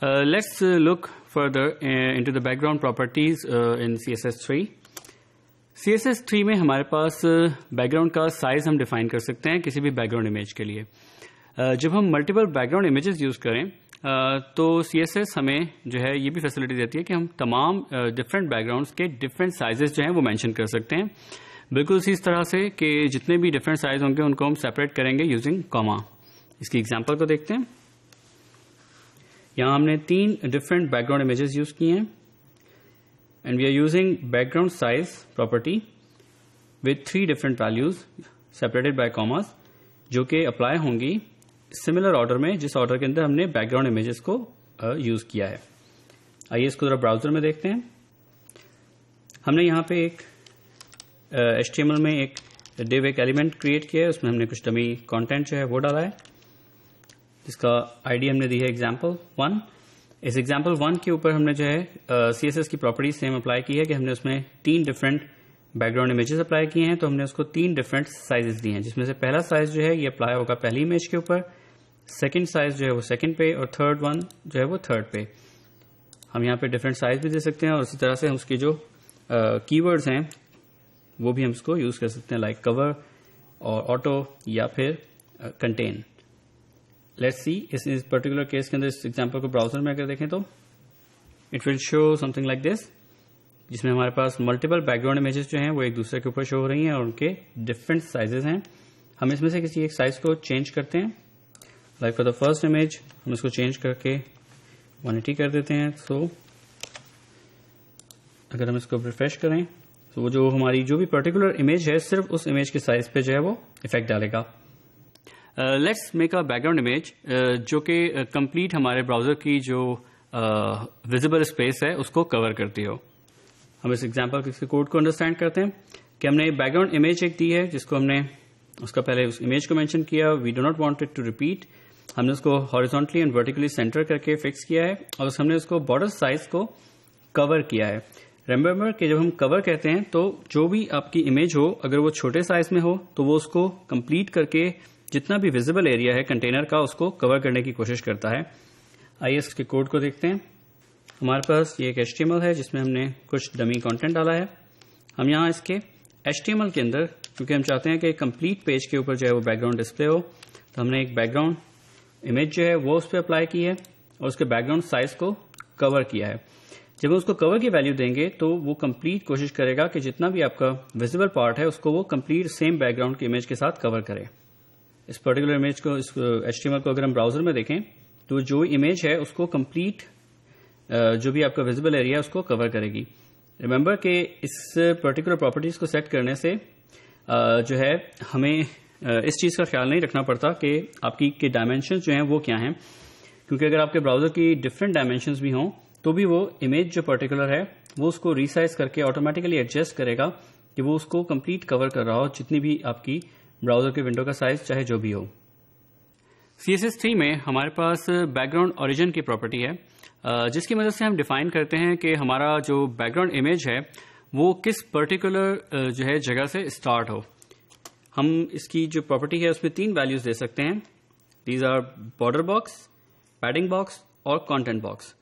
Let's look further into the background properties in CSS3. CSS3 में हमारे पास background का size हम डिफाइन कर सकते हैं किसी भी बैकग्राउंड इमेज के लिए. जब हम मल्टीपल बैकग्राउंड इमेजेस यूज़ करें तो CSS हमें जो है ये भी फैसिलिटी देती है कि हम तमाम डिफरेंट बैकग्राउंड्स के डिफरेंट साइजेस जो हैं वो मेंशन कर सकते हैं, बिल्कुल इसी तरह से कि जितने भी डिफरेंट साइज होंगे उनको हम सेपरेट करेंगे यूजिंग कॉमा. इसकी एग्जांपल को देखते हैं. यहाँ हमने 3 डिफरेंट बैकग्राउंड इमेजेस यूज किए हैं and we are using background size property with 3 different values separated by commas, जो कि अप्लाई होंगी सिमिलर ऑर्डर में जिस ऑर्डर के अंदर हमने बैकग्राउंड इमेजेस को यूज किया है. आइए इसको जरा ब्राउजर में देखते हैं. हमने यहाँ पे एक HTML में एक div एक एलिमेंट क्रिएट किया है, उसमें हमने कुछ डमी कंटेंट जो है वो डाला है जिसका आईडी हमने दी है example1. इस example1 के ऊपर हमने जो है CSS की प्रॉपर्टी सेम अप्लाई की है कि हमने उसमें 3 डिफरेंट बैकग्राउंड इमेजेस अप्लाई किए हैं, तो हमने उसको 3 डिफरेंट साइजेस दिए हैं, जिसमें से पहला साइज जो है ये अप्लाई होगा पहली इमेज के ऊपर, सेकंड साइज जो है वो सेकंड पे, और थर्ड वन जो है वो थर्ड पे. हम यहाँ पे डिफरेंट साइज भी दे सकते हैं और इसी तरह से हम उसकी जो कीवर्ड्स हैं वो भी हम इसको यूज कर सकते हैं, लाइक कवर और ऑटो या फिर कंटेन. लेट्स सी इस पर्टिकुलर केस के अंदर इस एग्जांपल को ब्राउजर में अगर देखें तो it will show something like this, जिसमें हमारे पास मल्टीपल बैकग्राउंड इमेजेस जो हैं वो एक दूसरे के ऊपर शो हो रही हैं और उनके डिफरेंट साइजेस हैं. हम इसमें से किसी एक साइज को चेंज करते हैं, like for the first image हम इसको चेंज करके 180 कर देते हैं. सो अगर हम इसको रिफ्रेश करें तो वो जो हमारी जो भी पर्टिकुलर इमेज है सिर्फ उस इमेज के साइज पे जो है वो इफेक्ट डालेगा. Let's make a background image जो कि कंप्लीट हमारे ब्राउजर की जो विजिबल स्पेस है उसको कवर करती हो. हम इस एग्जांपल के कोड को अंडरस्टैंड करते हैं कि हमने बैकग्राउंड इमेज एक दी है जिसको हमने उसका पहले उस इमेज को मेंशन किया, we do not want it to repeat. हमने उसको हॉरिजॉन्टली एंड वर्टिकली सेंटर करके फिक्स किया है और हमने उसको बॉर्डर साइज को कवर किया है. रिमेंबर कि जब हम कवर कहते हैं तो जो भी आपकी इमेज हो अगर वो छोटे साइज में हो तो वो उसको कंप्लीट करके जितना भी विजिबल एरिया है कंटेनर का उसको कवर करने की कोशिश करता है. आइए इसके कोड को देखते हैं. हमारे पास ये एक HTML है जिसमें हमने कुछ डमी कंटेंट डाला है. हम यहाँ इसके HTML के अंदर क्योंकि हम चाहते हैं कि कंप्लीट पेज के ऊपर जो है वो बैकग्राउंड डिस्प्ले हो, तो हमने एक बैकग्राउंड इमेज जो है वो उस पर अप्लाई की है और उसके बैकग्राउंड साइज को कवर किया है. जब हम उसको कवर की वैल्यू देंगे तो वो कंप्लीट कोशिश करेगा कि जितना भी आपका विजिबल पार्ट है उसको वो कंप्लीट सेम बैकग्राउंड की इमेज के साथ कवर करे. इस पर्टिकुलर इमेज को इस HTML को अगर हम ब्राउजर में देखें तो जो इमेज है उसको कंप्लीट जो भी आपका विजिबल एरिया है उसको कवर करेगी. रिमेंबर कि इस पर्टिकुलर प्रॉपर्टीज को सेट करने से जो है हमें इस चीज़ का ख्याल नहीं रखना पड़ता कि आपकी के डायमेंशन जो हैं वो क्या हैं, क्योंकि अगर आपके ब्राउजर की डिफरेंट डायमेंशंस भी हों तो भी वो इमेज जो पर्टिकुलर है वो उसको रीसाइज करके ऑटोमेटिकली एडजस्ट करेगा कि वो उसको कंप्लीट कवर कर रहा हो जितनी भी आपकी ब्राउजर के विंडो का साइज चाहे जो भी हो. CSS3 में हमारे पास बैकग्राउंड ओरिजिन की प्रॉपर्टी है जिसकी मदद से हम डिफाइन करते हैं कि हमारा जो बैकग्राउंड इमेज है वो किस पर्टिकुलर जो है जगह से स्टार्ट हो. हम इसकी जो प्रॉपर्टी है उसमें 3 वैल्यूज दे सकते हैं. These are border box, padding box और कंटेंट बॉक्स.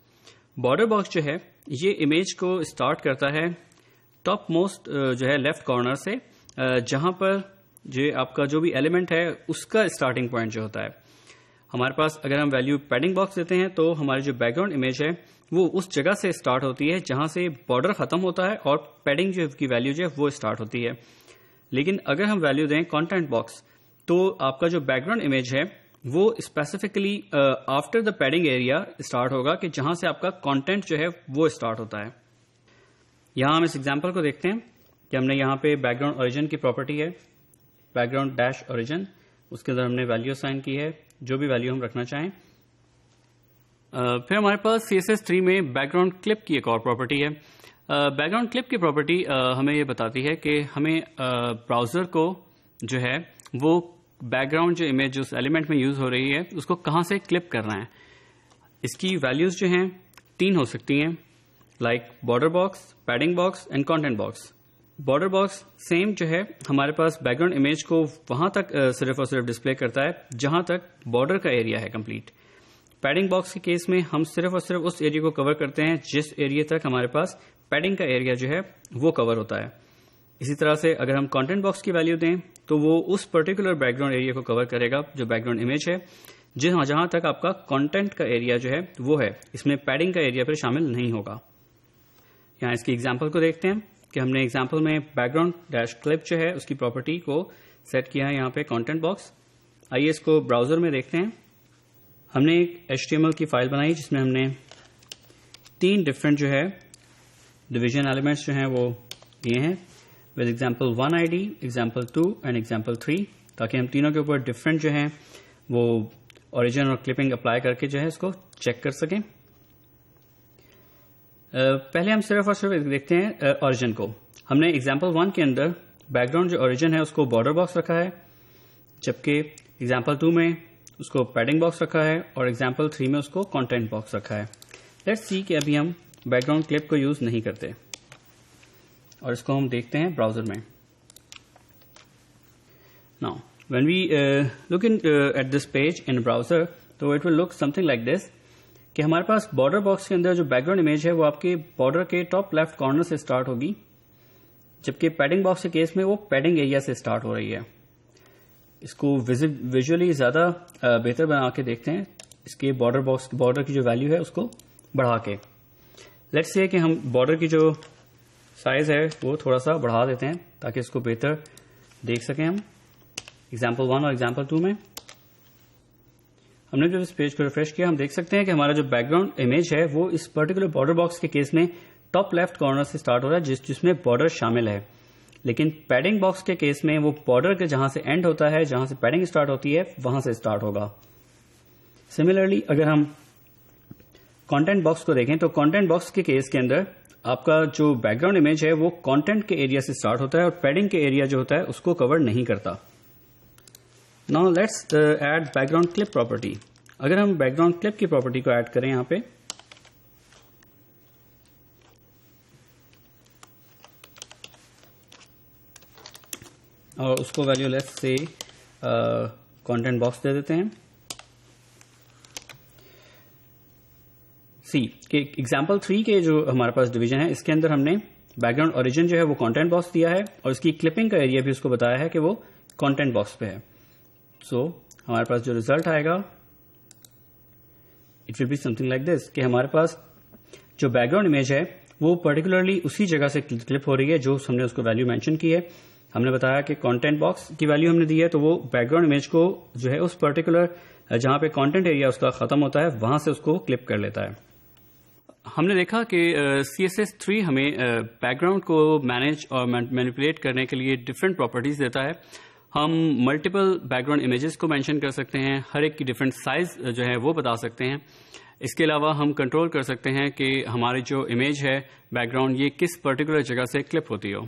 बॉर्डर बॉक्स जो है ये इमेज को स्टार्ट करता है टॉप मोस्ट जो है लेफ्ट कॉर्नर से, जहां पर जो आपका जो भी एलिमेंट है उसका स्टार्टिंग पॉइंट जो होता है. हमारे पास अगर हम वैल्यू पैडिंग बॉक्स देते हैं तो हमारी जो बैकग्राउंड इमेज है वो उस जगह से स्टार्ट होती है जहां से बॉर्डर खत्म होता है और पैडिंग जो की वैल्यू जो है वो स्टार्ट होती है. लेकिन अगर हम वैल्यू दें कंटेंट बॉक्स तो आपका जो बैकग्राउंड इमेज है वो specifically after the padding area start होगा कि जहां से आपका कंटेंट जो है वो स्टार्ट होता है. यहां हम इस एग्जांपल को देखते हैं कि हमने यहाँ पे बैकग्राउंड ओरिजिन की प्रॉपर्टी है बैकग्राउंड डैश ओरिजिन, उसके अंदर हमने वैल्यू असाइन की है जो भी वैल्यू हम रखना चाहें. फिर हमारे पास CSS3 में बैकग्राउंड क्लिप की एक और प्रॉपर्टी है. बैकग्राउंड क्लिप की प्रॉपर्टी हमें ये बताती है कि हमें ब्राउजर को जो है वो बैकग्राउंड जो इमेज उस एलिमेंट में यूज हो रही है उसको कहाँ से क्लिप करना है. इसकी वैल्यूज जो हैं 3 हो सकती हैं, like border box, padding box and content box. Border box same जो है हमारे पास बैकग्राउंड इमेज को वहां तक सिर्फ और सिर्फ डिस्प्ले करता है जहां तक बॉर्डर का एरिया है कंप्लीट. پیڈنگ باکس کے کیس میں ہم صرف اور صرف اس ایریا کو کور کرتے ہیں جس ایریا تک ہمارے پاس پیڈنگ کا ایریا جو ہے وہ کور ہوتا ہے. اسی طرح سے اگر ہم کانٹینٹ باکس کی ویلیو دیں تو وہ اس پرٹیکولر بیک گراؤنڈ ایریا کو کور کرے گا جو بیک گراؤنڈ امیج ہے, جہاں تک آپ کا کانٹینٹ کا ایریا جو ہے وہ ہے, اس میں پیڈنگ کا ایریا پھر شامل نہیں ہوگا. یہاں اس کی ایگزامپل کو دیکھتے ہیں کہ ہم نے ایگزامپل میں بیک گراؤنڈ ڈیش کلپ جو ہے اس کی پراپرٹی کو سیٹ کیا ہے یہاں پہ کانٹینٹ باکس. آئیے اس کو براؤزر میں دیکھتے ہیں. ہم نے ایک HTML کی فائل بنائی جس میں ہم نے 3 ڈفرینٹ جو ہے ڈویژن ایلیمنٹس جو ہیں وہ دیے ہیں with example 1 ID, example 2 and example 3, تاکہ ہم تینوں کے اوپر ڈفرینٹ جو ہیں وہ اوریجن اور کلپنگ اپلائی کر کے جو ہے اس کو چیک کر سکیں. پہلے ہم صرف اور صرف دیکھتے ہیں اوریجن کو. ہم نے ایگزامپل 1 کے اندر بیک گراؤنڈ جو اوریجن ہے اس کو بارڈر باکس رکھا ہے, جبکہ ایگزامپل 2 میں اس کو پیڈنگ باکس رکھا ہے اور ایگزامپل 3 میں اس کو کانٹینٹ باکس رکھا ہے. لیٹس سی کہ ابھی ہم بیک گراؤنڈ کلپ کو یوز نہیں کرتے اور اس کو ہم دیکھتے ہیں براؤزر میں. Now, when we look at this page in browser, تو it will look something like this کہ ہمارے پاس بارڈر باکس کے اندر جو بیک گراؤنڈ امیج ہے وہ آپ کے بارڈر کے ٹاپ لیفٹ کارنر سے اسٹارٹ ہوگی, جبکہ پیڈنگ باکس کے کیس میں وہ پیڈنگ ایریا سے اسٹارٹ ہو رہی ہے. اس کو ویژولی زیادہ بہتر بنا کے دیکھتے ہیں اس کے بارڈر کی جو ویلیو ہے اس کو بڑھا کے. لیٹس سے کہ ہم بارڈر کی جو سائز ہے وہ تھوڑا سا بڑھا دیتے ہیں تاکہ اس کو بہتر دیکھ سکیں. ہم ایگزامپل 1 اور ایگزامپل 2 میں ہم نے جب اس پیج کو ریفریش کیا ہم دیکھ سکتے ہیں کہ ہمارا جو بیک گراؤنڈ امیج ہے وہ اس پرٹیکولر بارڈر باکس کے کیس میں ٹاپ لیفٹ کارنر سے اسٹارٹ ہو رہا ہے جس میں بارڈر شامل ہے, لیکن پیڈنگ باکس کے کیس میں وہ بارڈر کے جہاں سے اینڈ ہوتا ہے, جہاں سے پیڈنگ اسٹارٹ ہوتی ہے وہاں سے اسٹارٹ ہوگا. سملرلی اگر ہم کانٹینٹ باکس کو دیکھیں تو کانٹینٹ باکس کے کیس کے اندر آپ کا جو بیک گراؤنڈ امیج ہے وہ کانٹینٹ کے ایریا سے اسٹارٹ ہوتا ہے اور پیڈنگ کے ایریا جو ہوتا ہے اس کو کور نہیں کرتا. Now let's add background clip property. اگر ہم بیک گراؤنڈ کلپ کی پراپرٹی کو ایڈ کریں یہاں پہ اور اس کو value let's say content box دے دیتے ہیں. سی کہ ایگزامپل 3 کے جو ہمارے پاس ڈویژن ہے اس کے اندر ہم نے بیک گراؤنڈ اوریجن جو ہے وہ کانٹینٹ باکس دیا ہے اور اس کی کلپنگ کا ایریا بھی اس کو بتایا ہے کہ وہ کانٹینٹ باکس پہ ہے. سو ہمارے پاس جو ریزلٹ آئے گا it will be something like this کہ ہمارے پاس جو بیک گراؤنڈ امیج ہے وہ پرٹیکولرلی اسی جگہ سے کلپ ہو رہی ہے جو ہم نے اس کو ویلیو مینشن کی ہے. ہم نے بتایا کہ کانٹینٹ باکس کی ویلیو ہم نے دی ہے تو وہ بیک گراؤنڈ امیج کو جو ہے اس پرٹیکولر جہاں پہ کانٹینٹ ایریا اس کا ختم ہوتا ہے وہاں سے اس کو کلپ کر لیتا ہے. ہم نے دیکھا کہ CSS3 ہمیں بیک گراؤنڈ کو مینیج اور مینیپولیٹ کرنے کے لیے ڈفرینٹ پراپرٹیز دیتا ہے. ہم ملٹیپل بیک گراؤنڈ امیجز کو مینشن کر سکتے ہیں, ہر ایک کی ڈفرینٹ سائز جو ہے وہ بتا سکتے ہیں. اس کے علاوہ ہم کنٹرول کر سکتے ہیں کہ ہماری جو امیج ہے بیک گراؤنڈ یہ کس پرٹیکولر جگہ سے کلپ ہوتی ہو.